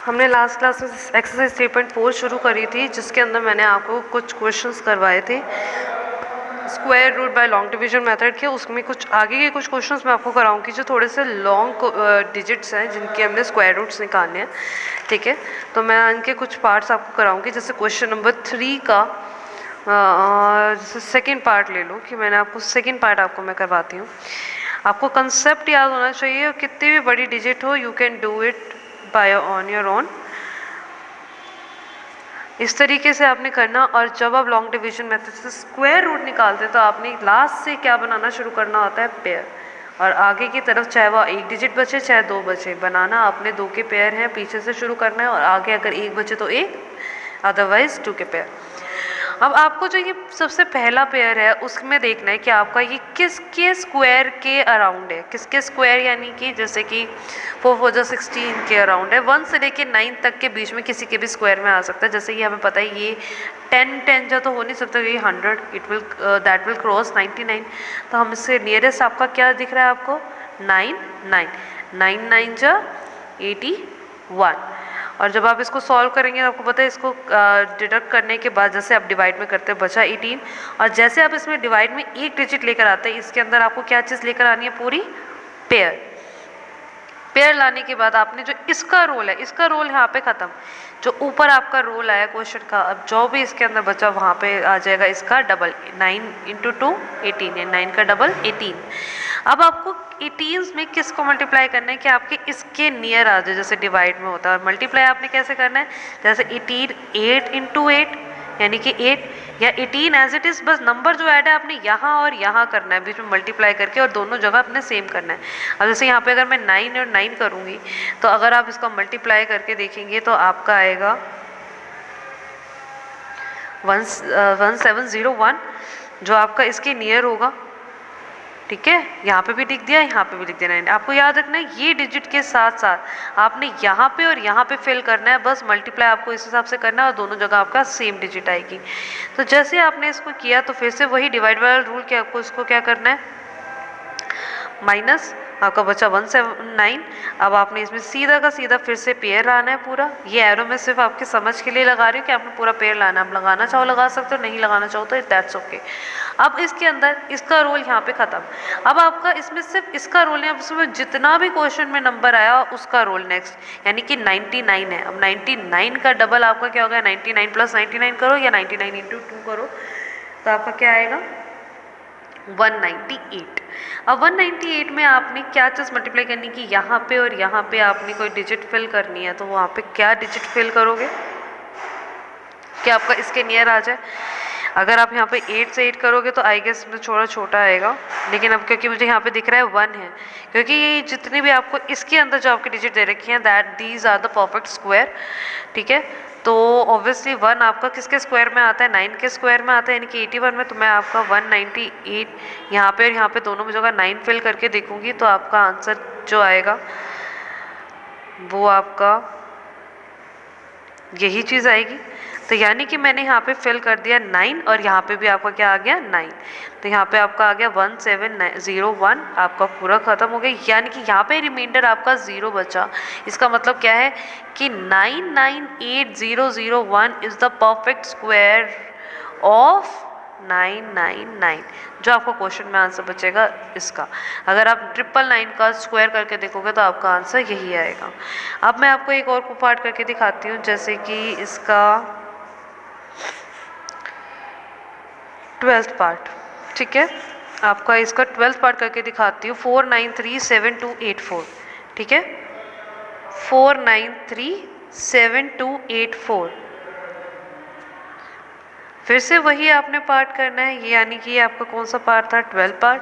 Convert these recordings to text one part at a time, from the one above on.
हमने last class में exercise 3.4 शुरू करी थी, जिसके अंदर मैंने आपको कुछ क्वेश्चंस करवाए थे square root by long division method के। उसमें कुछ आगे के कुछ क्वेश्चंस मैं आपको कराऊंगी जो थोड़े से लॉन्ग डिजिट्स हैं जिनके हमने स्क्वायर रूट्स निकालने हैं। ठीक है, तो मैं इनके कुछ पार्ट्स आपको कराऊंगी। जैसे क्वेश्चन नंबर 3 का जैसे सेकेंड पार्ट ले लो, कि मैंने आपको सेकेंड पार्ट आपको मैं करवाती हूँ। आपको कंसेप्ट याद होना चाहिए, कितनी भी बड़ी डिजिट हो you can do it by on your own. इस तरीके से आपने करना। और जब आप लॉन्ग डिवीजन मेथड से स्क्वायर रूट निकालते तो आपने लास्ट से क्या बनाना शुरू करना होता है, पेयर। और आगे की तरफ चाहे वो एक डिजिट बचे चाहे दो बचे, बनाना आपने दो के पेयर हैं, पीछे से शुरू करना है। और आगे अगर एक बचे तो एक, अदरवाइज टू के पेयर। अब आपको जो ये सबसे पहला पेयर है उसमें देखना है कि आपका ये किसके स्क्वायर के अराउंड है। किसके स्क्वायर यानी कि जैसे कि 4 4 जा 16 के अराउंड है। 1 से लेके 9 तक के बीच में किसी के भी स्क्वायर में आ सकता है। जैसे कि हमें पता है ये 10 जा तो हो नहीं सकता, ये 100 दैट विल क्रॉस 99। तो हम इससे नियरेस्ट आपका क्या दिख रहा है आपको, 9 9 9 जा 81। और जब आप इसको सॉल्व करेंगे तो आपको पता है इसको डिडक्ट करने के बाद जैसे आप डिवाइड में करते हैं बचा 18। और जैसे आप इसमें डिवाइड में एक डिजिट लेकर आते हैं, इसके अंदर आपको क्या चीज़ लेकर आनी है, पूरी पेयर। पेयर लाने के बाद आपने जो इसका रोल है, इसका रोल यहाँ पे ख़त्म। जो ऊपर आपका रोल आया क्वेश्चन का, अब जो भी इसके अंदर बचा वहाँ पे आ जाएगा इसका डबल। 9 × 2 18 है, 9 का डबल 18। अब आपको 18 में किसको मल्टीप्लाई करना है कि आपके इसके नियर आ जाए, जैसे डिवाइड में होता है। और मल्टीप्लाई आपने कैसे करना है, जैसे 18 8 × 8 यानी कि 8 या 18 एज इट इज़, बस नंबर जो ऐड है आपने यहाँ और यहाँ करना है, बीच में मल्टीप्लाई करके, और दोनों जगह अपने सेम करना है। अब जैसे यहाँ पे अगर मैं 9 और 9 करूँगी तो अगर आप इसका मल्टीप्लाई करके देखेंगे तो आपका आएगा 1701, जो आपका इसके नियर होगा। ठीक है, यहाँ पे भी लिख दिया, यहाँ पे भी लिख देना। आपको याद रखना है ये डिजिट के साथ साथ आपने यहाँ पे और यहाँ पे फिल करना है, बस मल्टीप्लाई आपको इस हिसाब से करना है और दोनों जगह आपका सेम डिजिट आएगी। तो जैसे आपने इसको किया तो फिर से वही डिवाइड वाला रूल कि आपको इसको क्या करना है, माइनस आपका बचा 179। अब आपने इसमें सीधा का सीधा फिर से पेयर लाना है पूरा। ये एरो मैं सिर्फ आपके समझ के लिए लगा रही हूँ कि आपने पूरा पेयर लाना है। आप लगाना चाहो लगा सकते हो, नहीं लगाना चाहो तो दैट्स ओके। अब इसके अंदर इसका रोल यहाँ पे ख़त्म। अब आपका इसमें सिर्फ इसका रोल है, अब इसमें जितना भी क्वेश्चन में नंबर आया उसका रोल नेक्स्ट, यानी कि 99 है। अब 99 का डबल आपका क्या होगा, 99 + 99 करो या 99 × 2 करो तो आपका क्या आएगा, 198। अब 198 में आपने क्या चीज़ मल्टीप्लाई करनी कि यहाँ पे और यहाँ पे आपने कोई डिजिट फिल करनी है। तो वहाँ पे क्या डिजिट फिल करोगे कि आपका इसके नियर आ जाए। अगर आप यहाँ पे 8 से 8 करोगे तो आई गेस में थोड़ा छोटा आएगा, लेकिन अब क्योंकि मुझे यहाँ पे दिख रहा है 1 है, क्योंकि ये जितनी भी आपको इसके अंदर जो आपकी डिजिट दे रखी हैं that these are the perfect square. ठीक है, तो ऑब्वियसली 1 आपका किसके स्क्वायर में आता है, 9 के स्क्वायर में आता है, यानी कि 81 में। तो मैं आपका 198 यहाँ पे और यहाँ पे दोनों में जगह 9 फिल करके देखूँगी तो आपका आंसर जो आएगा वो आपका यही चीज़ आएगी। तो यानी कि मैंने यहाँ पे फिल कर दिया 9 और यहाँ पे भी आपका क्या आ गया 9। तो यहाँ पे आपका आ गया 1701, आपका पूरा ख़त्म हो गया। यानी कि यहाँ पे रिमाइंडर आपका 0 बचा। इसका मतलब क्या है कि 998001 is the perfect square of 999, जो आपको क्वेश्चन में आंसर बचेगा इसका। अगर आप 999 का स्क्वायर करके देखोगे तो आपका आंसर यही आएगा। अब मैं आपको एक और पार्ट करके दिखाती हूँ, जैसे कि इसका 12th पार्ट। ठीक है, आपका इसका 12th पार्ट करके दिखाती हूँ। 4937284। ठीक है, 4937284। फिर से वही आपने पार्ट करना है, ये यानी कि ये आपका कौन सा पार्ट था, 12 पार्ट।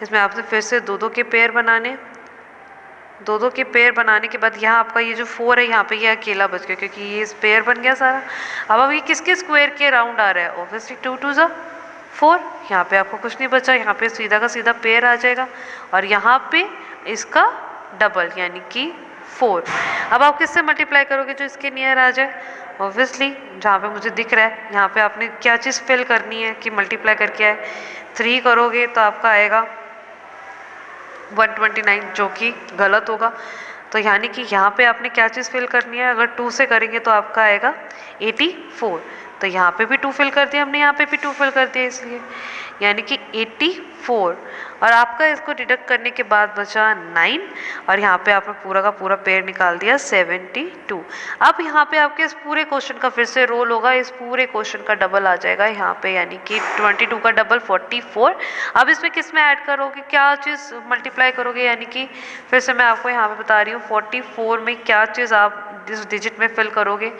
इसमें आपने फिर से दो के पेयर बनाने। दो के पेयर बनाने के बाद यहाँ आपका ये जो 4 है यहाँ पे ये अकेला बच गया, क्योंकि ये इस पेयर बन गया सारा। अब ये किसके स्क्वायर के राउंड आ रहा है, ऑब्वियसली 2 2 जा 4। यहाँ पे आपको कुछ नहीं बचा, यहाँ पे सीधा का सीधा पेयर आ जाएगा और यहाँ पे इसका डबल यानी कि 4। अब आप किससे मल्टीप्लाई करोगे, जो इसके नियर आ जाए। ऑब्वियसली जहाँ पे मुझे दिख रहा है यहाँ पे आपने क्या चीज़ फिल करनी है कि मल्टीप्लाई करके आए। 3 करोगे तो आपका आएगा 129, जो कि गलत होगा। तो यानी कि यहाँ पे आपने क्या चीज़ फिल करनी है, अगर 2 से करेंगे तो आपका आएगा 84। तो यहाँ पे भी 2 फिल कर दिया हमने, यहाँ पे भी 2 फिल कर दिया, इसलिए यानी कि 84। और आपका इसको डिडक्ट करने के बाद बचा 9, और यहाँ पे आपने पूरा का पूरा पेयर निकाल दिया 72। अब यहाँ पे आपके इस पूरे क्वेश्चन का फिर से रोल होगा, इस पूरे क्वेश्चन का डबल आ जाएगा यहाँ पे, यानी कि 22 का डबल 44। अब इसमें किस में ऐड करोगे, क्या चीज़ मल्टीप्लाई करोगे, यानी कि फिर से मैं आपको यहाँ पे बता रही हूँ 44 में क्या चीज़ आप इस डिजिट में फिल करोगे।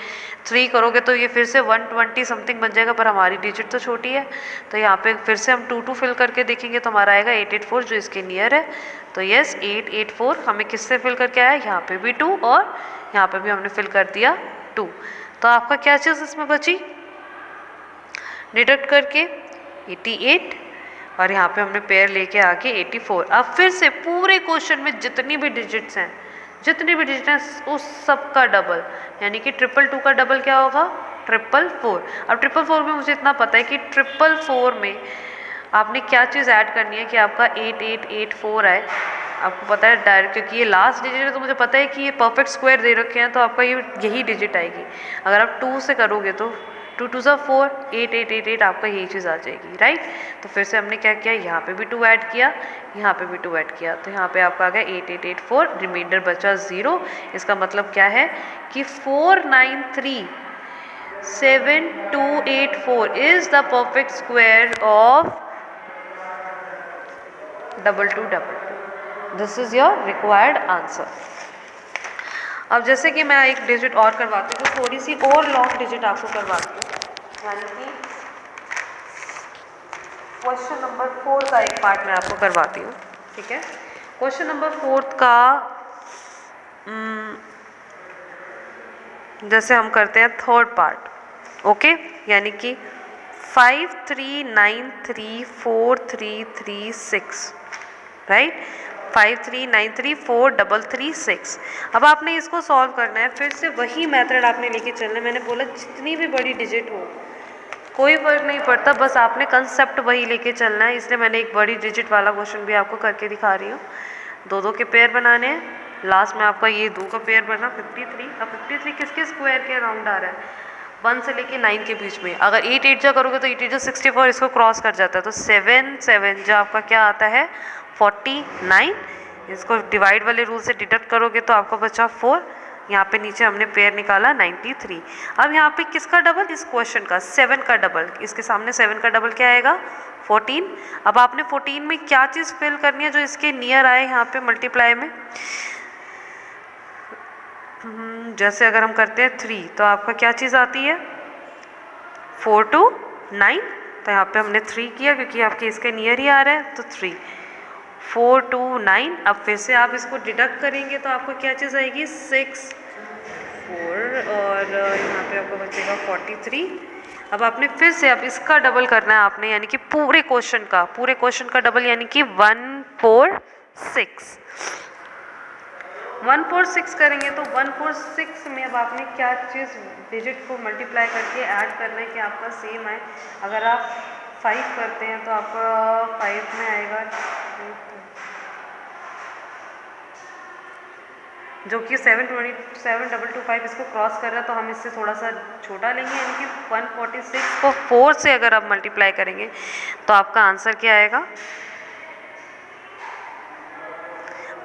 3 करोगे तो ये फिर से 120 समथिंग बन जाएगा, पर हमारी डिजिट तो छोटी है, तो यहाँ पे फिर से हम 2 फिल करके देखेंगे तो हमारा आएगा 884, जो इसके नियर है। तो यस 884 हमें किससे फिल करके आया, यहाँ पे भी 2 और यहाँ पे भी हमने फिल कर दिया 2। तो आपका क्या चीज़ इसमें बची, डिडक्ट करके 88, और यहाँ पे हमने पेयर लेके आके 84। अब फिर से पूरे क्वेश्चन में जितनी भी डिजिट्स हैं, जितनी भी डिजिट हैं उस सब का डबल, यानी कि 222 का डबल क्या होगा, 444। अब 444 में मुझे इतना पता है कि 444 में आपने क्या चीज़ ऐड करनी है कि आपका 8884 आए। आपको पता है डायरेक्ट, क्योंकि ये लास्ट डिजिट है तो मुझे पता है कि ये परफेक्ट स्क्वायर दे रखे हैं, तो आपका ये यही डिजिट आएगी। अगर आप 2 से करोगे तो 2 2 4, 8888 आपका यही चीज़ आ जाएगी, राइट। तो फिर से हमने क्या किया, यहाँ पे भी 2 ऐड किया, यहाँ पे भी 2 ऐड किया, तो यहाँ पे आपका आ गया 8884, रिमाइंडर बचा 0। इसका मतलब क्या है कि 4937284 is the perfect square of 2222। This is your required answer. अब जैसे कि मैं एक डिजिट और करवाती हूँ, थोड़ी सी और लॉन्ग डिजिट आपको करवाती हूँ, यानी कि क्वेश्चन नंबर 4 का एक पार्ट मैं आपको करवाती हूँ, ठीक है। क्वेश्चन नंबर 4 का जैसे हम करते हैं थर्ड पार्ट, ओके, यानी कि 539343336, राइट, 539343336। अब आपने इसको सॉल्व करना है, फिर से वही मेथड आपने लेके चलना है। मैंने बोला जितनी भी बड़ी डिजिट हो कोई फर्क नहीं पड़ता, बस आपने कंसेप्ट वही लेके चलना है, इसलिए मैंने एक बड़ी डिजिट वाला क्वेश्चन भी आपको करके दिखा रही हूँ। 2 के पेयर बनाने हैं, लास्ट में आपका ये 2 का पेयर बना 53। अब 53 किसके स्क्वायर के अराउंड आ रहा है, 1 से लेके 9 के बीच में। अगर 8 8 जा करोगे तो 8 8 64, इसको क्रॉस कर जाता है, तो 7 7 जो आपका क्या आता है 49। इसको डिवाइड वाले रूल से डिडक्ट करोगे तो आपका बचा 4। यहाँ पे नीचे हमने पेयर निकाला 93। अब यहाँ पे किसका डबल, इस क्वेश्चन का 7 का डबल, इसके सामने 7 का डबल क्या आएगा 14। अब आपने 14 में क्या चीज़ फिल करनी है जो इसके नियर आए यहाँ पे मल्टीप्लाई में। जैसे अगर हम करते हैं 3 तो आपका क्या चीज़ आती है 4 2 9, तो यहाँ पे हमने 3 किया क्योंकि आपके इसके नियर ही आ रहा है, तो 3 4 2 9। अब फिर से आप इसको डिडक्ट करेंगे तो आपको क्या चीज़ आएगी 6 4, और यहाँ पे आपको बचेगा 43। अब आपने फिर से अब इसका डबल करना है आपने, यानी कि पूरे क्वेश्चन का डबल, यानी कि 146 146 करेंगे तो 146 में अब आपने क्या चीज़ डिजिट को मल्टीप्लाई करके ऐड करना है कि आपका सेम आए। अगर आप 5 करते हैं तो आपका 5 में आएगा जो कि 72225, इसको क्रॉस कर रहा है, तो हम इससे थोड़ा सा छोटा लेंगे, यानी कि 146 को 4 से अगर आप मल्टीप्लाई करेंगे तो आपका आंसर क्या आएगा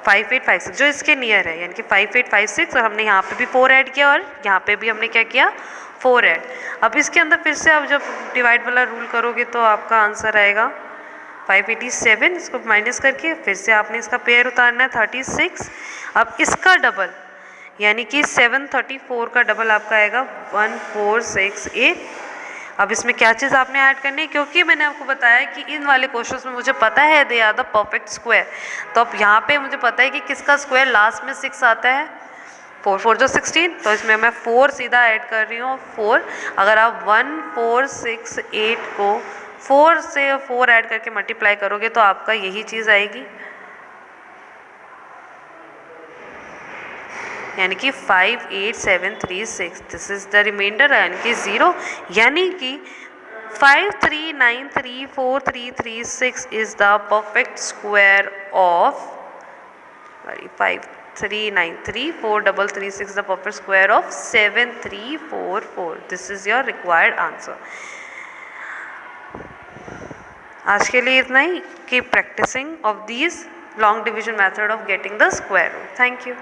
5856, जो इसके नियर है, यानी कि 5856। और हमने यहाँ पे भी 4 ऐड किया और यहाँ पे भी हमने क्या किया 4 ऐड। अब इसके अंदर फिर से आप जब डिवाइड वाला रूल करोगे तो आपका आंसर आएगा 587। इसको माइनस करके फिर से आपने इसका पेयर उतारना है 36। अब इसका डबल यानी कि 734 का डबल आपका आएगा 1468। अब इसमें क्या चीज़ आपने ऐड करनी है, क्योंकि मैंने आपको बताया कि इन वाले क्वेश्चंस में मुझे पता है they are the perfect square, तो अब यहाँ पे मुझे पता है कि किसका स्क्वायर लास्ट में 6 आता है, 4 4 जो 16, तो इसमें मैं 4 सीधा ऐड कर रही हूँ 4। अगर आप 1468 को 4 से 4 ऐड करके मल्टीप्लाई करोगे तो आपका यही चीज़ आएगी, यानी कि 58736। दिस इज द रिमाइंडर, यानी कि 0, यानी कि 539343336 is the perfect square of 5393 4336 the perfect square of 7344. This is your required answer. आज के लिए इतना ही. Keep practicing of these long division method of getting the square root. Thank you.